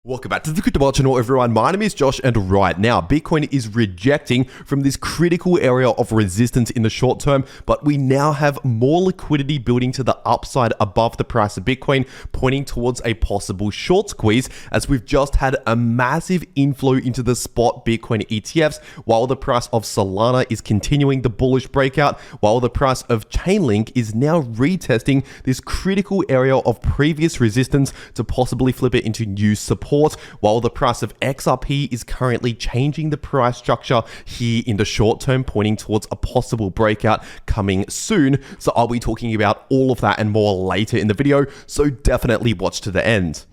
Welcome back to the Crypto Channel, everyone. My name is Josh, and right now, Bitcoin is rejecting from this critical area of resistance in the short term, but we now have more liquidity building to the upside above the price of Bitcoin, pointing towards a possible short squeeze, as we've just had a massive inflow into the spot Bitcoin ETFs, while the price of Solana is continuing the bullish breakout, while the price of Chainlink is now retesting this critical area of previous resistance to possibly flip it into new support. While the price of XRP is currently changing the price structure here in the short term, pointing towards a possible breakout coming soon. So I'll be talking about all of that and more later in the video, so definitely watch to the end.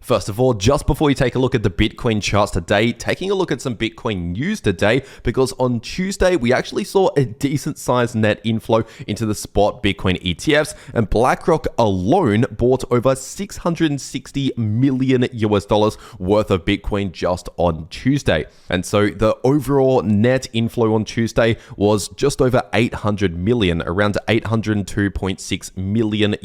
First of all, just before you take a look at the Bitcoin charts today, taking a look at some Bitcoin news today, because on Tuesday, we actually saw a decent sized net inflow into the spot Bitcoin ETFs, and BlackRock alone bought over $660 million worth of Bitcoin just on Tuesday. And so the overall net inflow on Tuesday was just over 800 million, around $802.6 million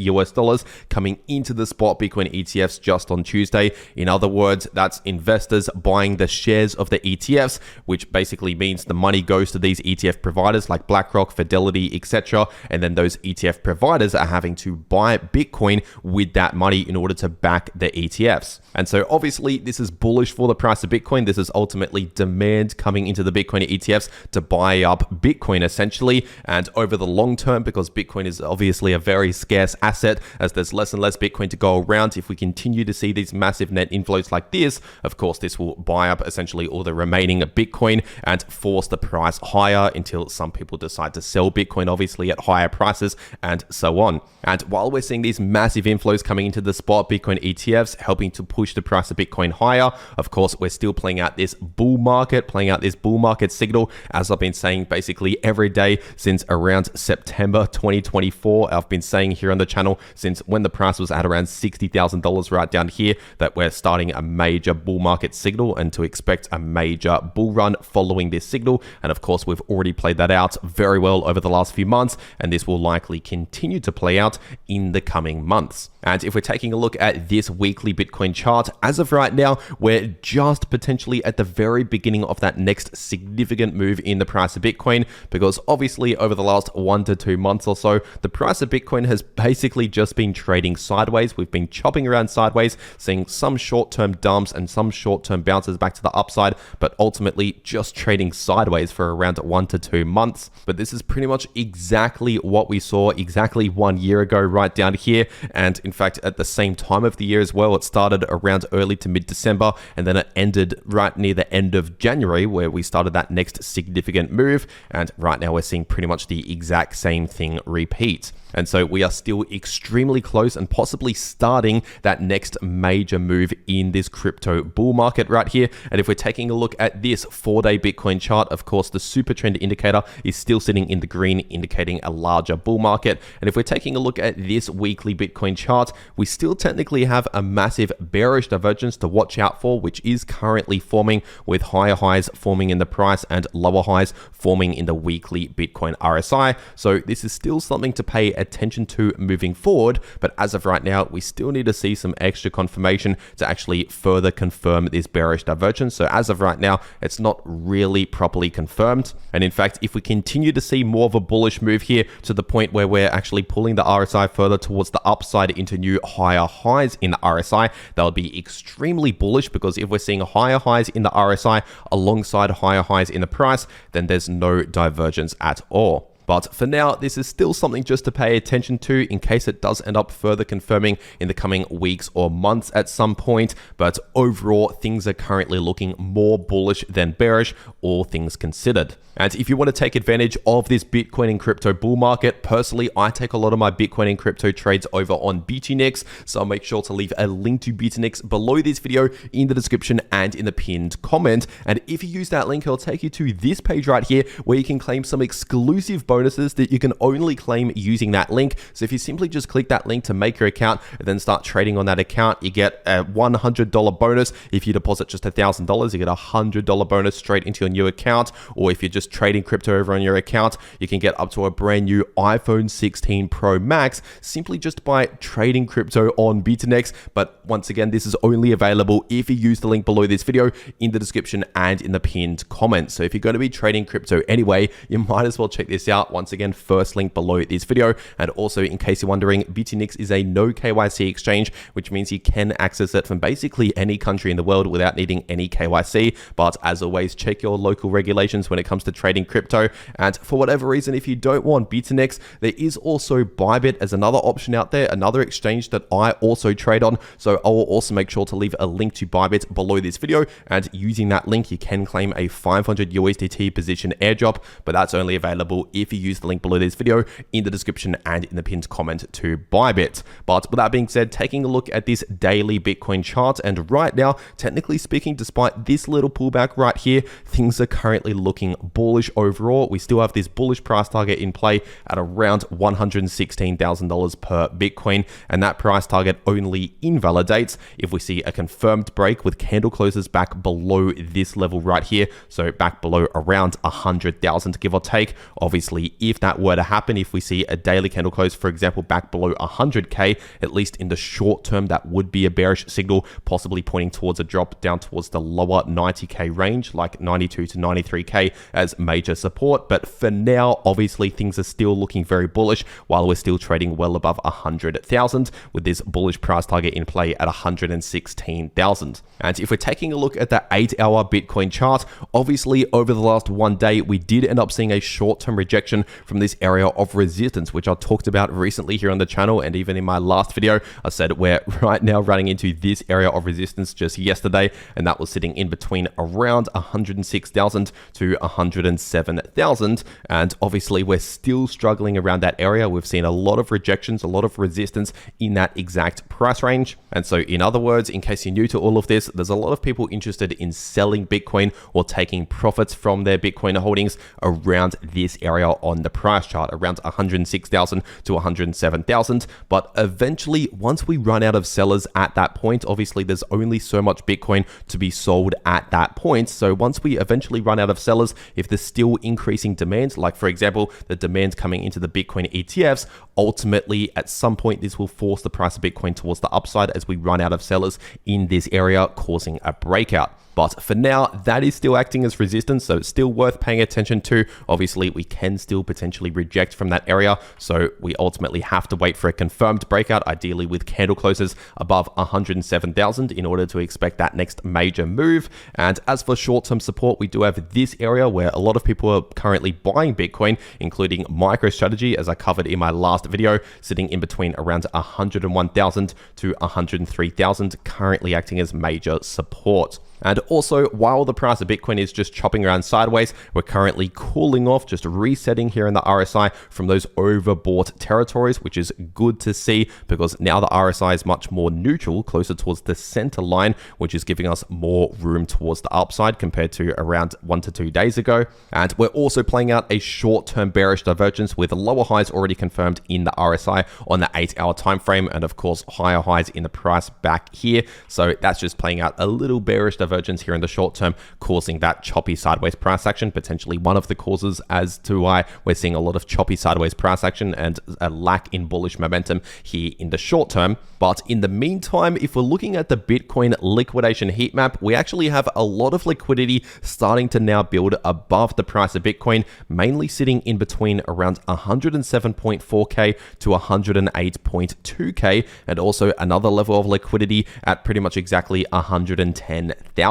coming into the spot Bitcoin ETFs just on Tuesday. In other words, that's investors buying the shares of the ETFs, which basically means the money goes to these ETF providers like BlackRock, Fidelity, etc. And then those ETF providers are having to buy Bitcoin with that money in order to back the ETFs. And so obviously this is bullish for the price of Bitcoin. This is ultimately demand coming into the Bitcoin ETFs to buy up Bitcoin essentially. And over the long term, because Bitcoin is obviously a very scarce asset, as there's less and less Bitcoin to go around, if we continue to see these massive net inflows like this, of course, this will buy up essentially all the remaining Bitcoin and force the price higher until some people decide to sell Bitcoin, obviously at higher prices and so on. And while we're seeing these massive inflows coming into the spot Bitcoin ETFs, helping to push the price of Bitcoin higher, of course, we're still playing out this bull market signal, as I've been saying basically every day since around September 2024. I've been saying here on the channel since when the price was at around $60,000 right down here, that we're starting a major bull market signal and to expect a major bull run following this signal. And of course, we've already played that out very well over the last few months, and this will likely continue to play out in the coming months. And if we're taking a look at this weekly Bitcoin chart, as of right now, we're just potentially at the very beginning of that next significant move in the price of Bitcoin, because obviously over the last 1 to 2 months or so, the price of Bitcoin has basically just been trading sideways. We've been chopping around sideways, seeing some short-term dumps and some short-term bounces back to the upside, but ultimately just trading sideways for around 1 to 2 months. But this is pretty much exactly what we saw exactly 1 year ago right down here. And in fact, at the same time of the year as well, it started around early to mid-December, and then it ended right near the end of January, where we started that next significant move. And right now we're seeing pretty much the exact same thing repeat. And so we are still extremely close and possibly starting that next major move in this crypto bull market right here. And if we're taking a look at this 4-day Bitcoin chart, of course, the super trend indicator is still sitting in the green, indicating a larger bull market. And if we're taking a look at this weekly Bitcoin chart, we still technically have a massive bearish divergence to watch out for, which is currently forming, with higher highs forming in the price and lower highs forming in the weekly Bitcoin RSI. So this is still something to pay attention to moving forward, but as of right now, we still need to see some extra confirmation to actually further confirm this bearish divergence. So as of right now, it's not really properly confirmed. And in fact, if we continue to see more of a bullish move here to the point where we're actually pulling the RSI further towards the upside into new higher highs in the RSI, that would be extremely bullish, because if we're seeing higher highs in the RSI alongside higher highs in the price, then there's no divergence at all. But for now, this is still something just to pay attention to in case it does end up further confirming in the coming weeks or months at some point. But overall, things are currently looking more bullish than bearish, all things considered. And if you want to take advantage of this Bitcoin and crypto bull market, personally, I take a lot of my Bitcoin and crypto trades over on BTNX. So I'll make sure to leave a link to BTNX below this video in the description and in the pinned comment. And if you use that link, it'll take you to this page right here where you can claim some exclusive bonus bonuses that you can only claim using that link. So if you simply just click that link to make your account and then start trading on that account, you get a $100 bonus. If you deposit just $1,000, you get a $100 bonus straight into your new account. Or if you're just trading crypto over on your account, you can get up to a brand new iPhone 16 Pro Max simply just by trading crypto on Bitfinex. But once again, this is only available if you use the link below this video in the description and in the pinned comment. So if you're going to be trading crypto anyway, you might as well check this out. Once again, first link below this video. And also, in case you're wondering, Bitfinex is a no KYC exchange, which means you can access it from basically any country in the world without needing any KYC. But as always, check your local regulations when it comes to trading crypto. And for whatever reason, if you don't want Bitfinex, there is also Bybit as another option out there, another exchange that I also trade on. So I will also make sure to leave a link to Bybit below this video. And using that link, you can claim a 500 USDT position airdrop, but that's only available if you use the link below this video in the description and in the pinned comment to Bybit. But with that being said, taking a look at this daily Bitcoin chart, and right now, technically speaking, despite this little pullback right here, things are currently looking bullish overall. We still have this bullish price target in play at around $116,000 per Bitcoin, and that price target only invalidates if we see a confirmed break with candle closes back below this level right here, so back below around 100,000, give or take. Obviously, if that were to happen, if we see a daily candle close, for example, back below 100k, at least in the short term, that would be a bearish signal, possibly pointing towards a drop down towards the lower 90k range, like 92 to 93k as major support. But for now, obviously, things are still looking very bullish while we're still trading well above 100,000 with this bullish price target in play at 116,000. And if we're taking a look at the 8-hour Bitcoin chart, obviously over the last one day, we did end up seeing a short-term rejection from this area of resistance, which I talked about recently here on the channel. And even in my last video, I said we're right now running into this area of resistance just yesterday, and that was sitting in between around 106,000 to 107,000. And obviously, we're still struggling around that area. We've seen a lot of rejections, a lot of resistance in that exact price range. And so in other words, in case you're new to all of this, there's a lot of people interested in selling Bitcoin or taking profits from their Bitcoin holdings around this area on the price chart, around 106,000 to 107,000. But eventually, once we run out of sellers at that point, obviously there's only so much Bitcoin to be sold at that point. So once we eventually run out of sellers, if there's still increasing demand, like for example, the demand coming into the Bitcoin ETFs, ultimately at some point this will force the price of Bitcoin towards the upside as we run out of sellers in this area, causing a breakout. But for now, that is still acting as resistance, so it's still worth paying attention to. Obviously, we can still potentially reject from that area, so we ultimately have to wait for a confirmed breakout, ideally with candle closes above 107,000 in order to expect that next major move. And as for short-term support, we do have this area where a lot of people are currently buying Bitcoin, including MicroStrategy, as I covered in my last video, sitting in between around 101,000 to 103,000, currently acting as major support. And also, while the price of Bitcoin is just chopping around sideways, we're currently cooling off, just resetting here in the RSI from those overbought territories, which is good to see because now the RSI is much more neutral, closer towards the center line, which is giving us more room towards the upside compared to around 1 to 2 days ago. And we're also playing out a short-term bearish divergence with lower highs already confirmed in the RSI on the 8-hour time frame, and of course higher highs in the price back here. So that's just playing out a little bearish divergence here in the short term, causing that choppy sideways price action, potentially one of the causes as to why we're seeing a lot of choppy sideways price action and a lack in bullish momentum here in the short term. But in the meantime, if we're looking at the Bitcoin liquidation heat map, we actually have a lot of liquidity starting to now build above the price of Bitcoin, mainly sitting in between around 107.4k to 108.2k, and also another level of liquidity at pretty much exactly 110,000.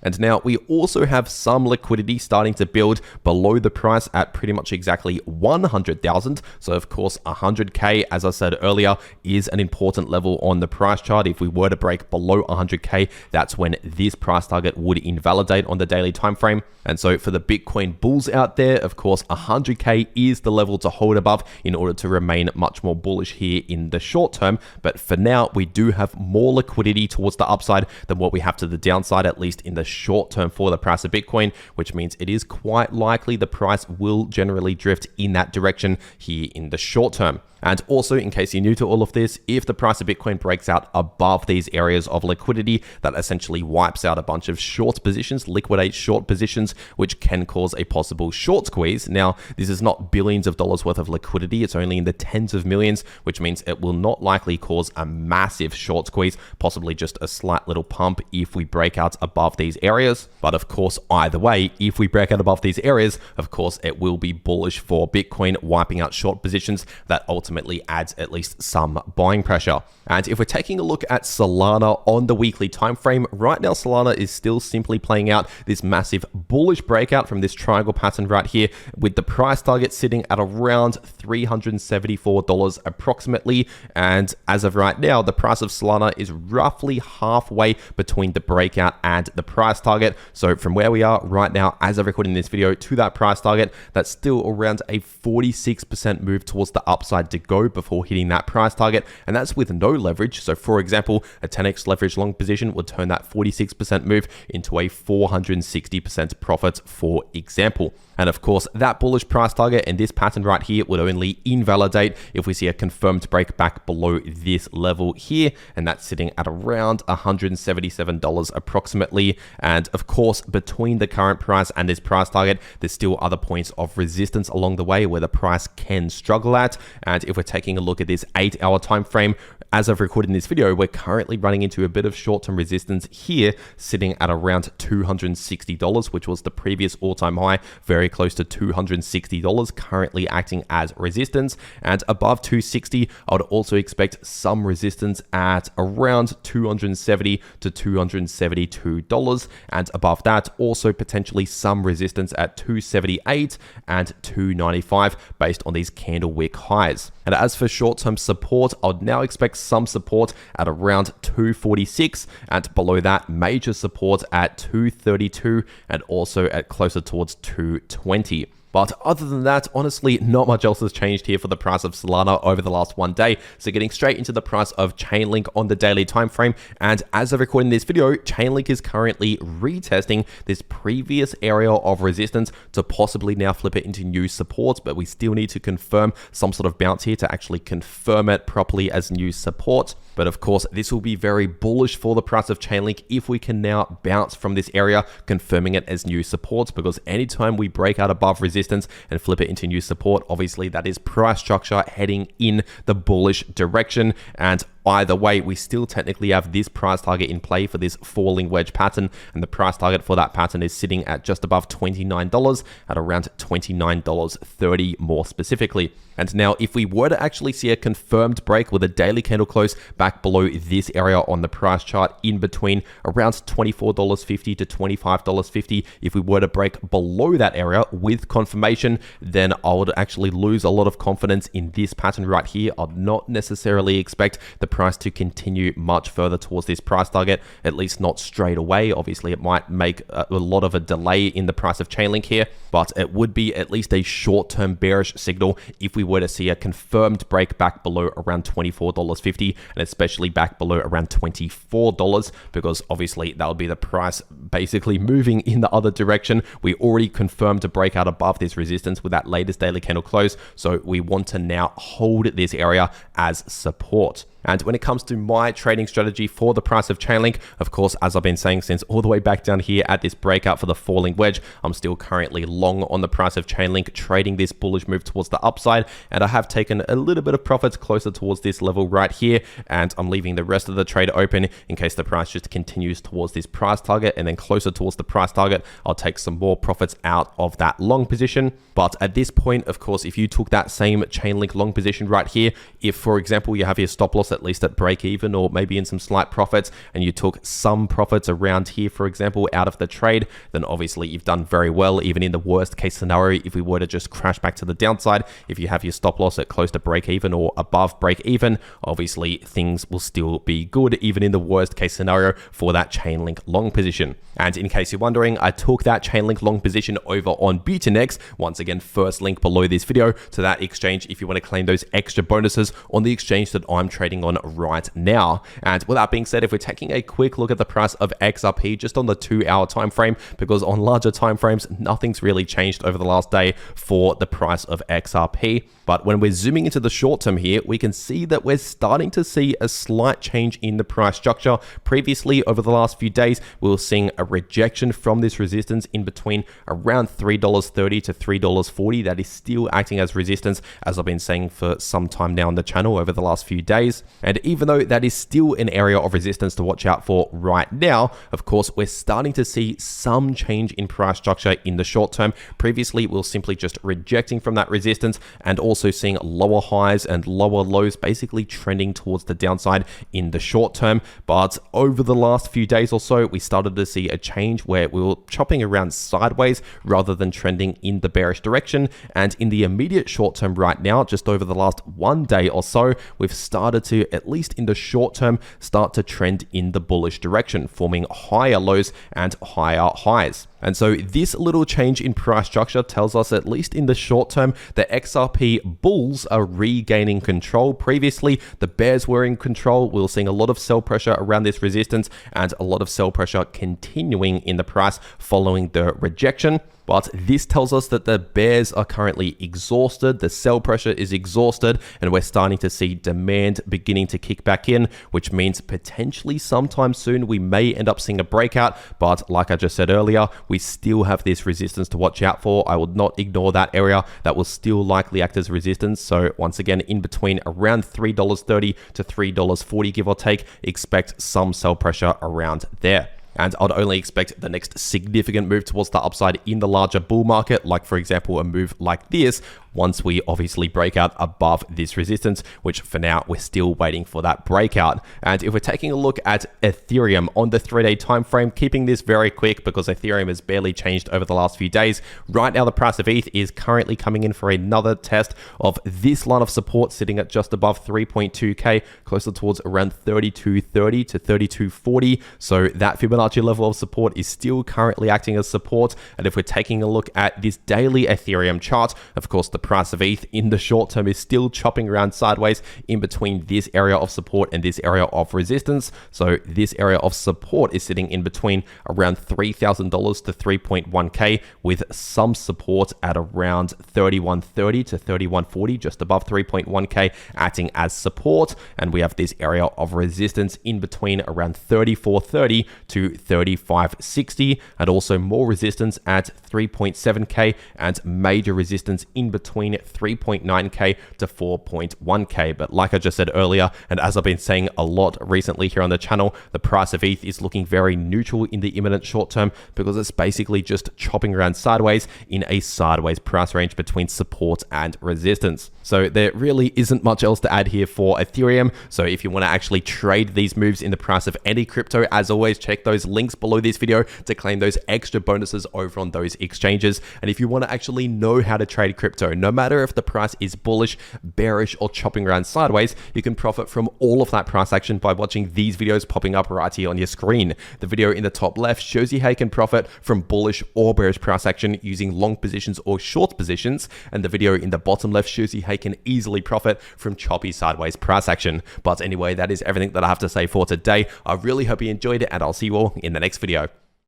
And now we also have some liquidity starting to build below the price at pretty much exactly 100,000. So of course 100k, as I said earlier, is an important level on the price chart. If we were to break below 100k, that's when this price target would invalidate on the daily time frame. And so for the Bitcoin bulls out there, of course 100k is the level to hold above in order to remain much more bullish here in the short term. But for now, we do have more liquidity towards the upside than what we have to the downside, at at least in the short term for the price of Bitcoin, which means it is quite likely the price will generally drift in that direction here in the short term. And also, in case you're new to all of this, if the price of Bitcoin breaks out above these areas of liquidity, that essentially wipes out a bunch of short positions, liquidates short positions, which can cause a possible short squeeze. Now, this is not billions of dollars worth of liquidity. It's only in the tens of millions, which means it will not likely cause a massive short squeeze, possibly just a slight little pump if we break out above these areas. But of course, either way, if we break out above these areas, of course, it will be bullish for Bitcoin, wiping out short positions that ultimately adds at least some buying pressure. And if we're taking a look at Solana on the weekly time frame, right now Solana is still simply playing out this massive bullish breakout from this triangle pattern right here, with the price target sitting at around $374 approximately. And as of right now, the price of Solana is roughly halfway between the breakout and the price target. So from where we are right now, as of recording this video, to that price target, that's still around a 46% move towards the upside to go before hitting that price target, and that's with no leverage. So for example, a 10x leverage long position would turn that 46% move into a 460% profit, for example. And of course, that bullish price target and this pattern right here would only invalidate if we see a confirmed break back below this level here, and that's sitting at around $177 approximately. And of course, between the current price and this price target, there's still other points of resistance along the way where the price can struggle at. And if we're taking a look at this 8-hour time frame, as of recording this video, we're currently running into a bit of short-term resistance here, sitting at around $260, which was the previous all-time high, very close to $260, currently acting as resistance. And above 260, I would also expect some resistance at around $270 to $272. And above that, also potentially some resistance at $278 and $295 based on these candle wick highs. And as for short-term support, I would now expect some support at around 246, and below that, major support at 232, and also at closer towards 220. But other than that, honestly, not much else has changed here for the price of Solana over the last one day. So getting straight into the price of Chainlink on the daily time frame. And as of recording this video, Chainlink is currently retesting this previous area of resistance to possibly now flip it into new support. But we still need to confirm some sort of bounce here to actually confirm it properly as new support. But of course, this will be very bullish for the price of Chainlink if we can now bounce from this area, confirming it as new support, because anytime we break out above resistance and flip it into new support, obviously that is price structure heading in the bullish direction. And either way, we still technically have this price target in play for this falling wedge pattern, and the price target for that pattern is sitting at just above $29, at around $29.30 more specifically. And now, if we were to actually see a confirmed break with a daily candle close back below this area on the price chart, in between around $24.50 to $25.50, if we were to break below that area with confirmation, then I would actually lose a lot of confidence in this pattern right here. I'd not necessarily expect the price to continue much further towards this price target, at least not straight away. Obviously, it might make a lot of a delay in the price of Chainlink here, but it would be at least a short-term bearish signal if we were to see a confirmed break back below around $24.50, and especially back below around $24, because obviously that would be the price basically moving in the other direction. We already confirmed to break out above this resistance with that latest daily candle close, so we want to now hold this area as support. And when it comes to my trading strategy for the price of Chainlink, of course, as I've been saying since all the way back down here at this breakout for the falling wedge, I'm still currently long on the price of Chainlink, trading this bullish move towards the upside. And I have taken a little bit of profits closer towards this level right here. And I'm leaving the rest of the trade open in case the price just continues towards this price target. And then closer towards the price target, I'll take some more profits out of that long position. But at this point, of course, if you took that same Chainlink long position right here, if, for example, you have your stop loss at least at break even, or maybe in some slight profits, and you took some profits around here, for example, out of the trade, then obviously you've done very well. Even in the worst case scenario, if we were to just crash back to the downside, if you have your stop loss at close to break even or above break even, obviously things will still be good, even in the worst case scenario for that Chainlink long position. And in case you're wondering, I took that Chainlink long position over on Bitfinex. Once again, first link below this video to that exchange if you want to claim those extra bonuses on the exchange that I'm trading on right now. And with that being said, if we're taking a quick look at the price of XRP just on the 2-hour time frame, because on larger time frames, nothing's really changed over the last day for the price of XRP. But when we're zooming into the short term here, we can see that we're starting to see a slight change in the price structure. Previously, over the last few days, we were seeing a rejection from this resistance in between around $3.30 to $3.40. That is still acting as resistance, as I've been saying for some time now on the channel over the last few days. And even though that is still an area of resistance to watch out for right now, of course, we're starting to see some change in price structure in the short term. Previously, we were simply just rejecting from that resistance and also seeing lower highs and lower lows, basically trending towards the downside in the short term. But over the last few days or so, we started to see a change where we were chopping around sideways rather than trending in the bearish direction. And in the immediate short term right now, just over the last 1 day or so, we've started to, at least in the short term, start to trend in the bullish direction, forming higher lows and higher highs. And so this little change in price structure tells us, at least in the short term, the XRP bulls are regaining control. Previously, the bears were in control. We were seeing a lot of sell pressure around this resistance and a lot of sell pressure continuing in the price following the rejection. But this tells us that the bears are currently exhausted, the sell pressure is exhausted, and we're starting to see demand beginning to kick back in, which means potentially sometime soon we may end up seeing a breakout. But like I just said earlier, we still have this resistance to watch out for. I would not ignore that area. That will still likely act as resistance. So once again, in between around $3.30 to $3.40, give or take, expect some sell pressure around there. And I'd only expect the next significant move towards the upside in the larger bull market, like for example, a move like this, once we obviously break out above this resistance, which for now, we're still waiting for that breakout. And if we're taking a look at Ethereum on the 3-day time frame, keeping this very quick because Ethereum has barely changed over the last few days. Right now, the price of ETH is currently coming in for another test of this line of support, sitting at just above 3.2K, closer towards around 32.30 to 32.40. So that Fibonacci level of support is still currently acting as support. And if we're taking a look at this daily Ethereum chart, of course, the price of ETH in the short term is still chopping around sideways in between this area of support and this area of resistance. So this area of support is sitting in between around $3,000 to 3.1K, with some support at around 31.30 to 31.40, just above 3.1K, acting as support. And we have this area of resistance in between around 34.30 to 35.60, and also more resistance at 3.7K and major resistance in between 3.9K to 4.1K. But like I just said earlier, and as I've been saying a lot recently here on the channel, the price of ETH is looking very neutral in the imminent short term because it's basically just chopping around sideways in a sideways price range between support and resistance. So there really isn't much else to add here for Ethereum. So if you want to actually trade these moves in the price of any crypto, as always, check those links below this video to claim those extra bonuses over on those exchanges. And if you want to actually know how to trade crypto, no matter if the price is bullish, bearish, or chopping around sideways, you can profit from all of that price action by watching these videos popping up right here on your screen. The video in the top left shows you how you can profit from bullish or bearish price action using long positions or short positions, and the video in the bottom left shows you how you can easily profit from choppy sideways price action. But anyway, that is everything that I have to say for today. I really hope you enjoyed it, and I'll see you all in the next video.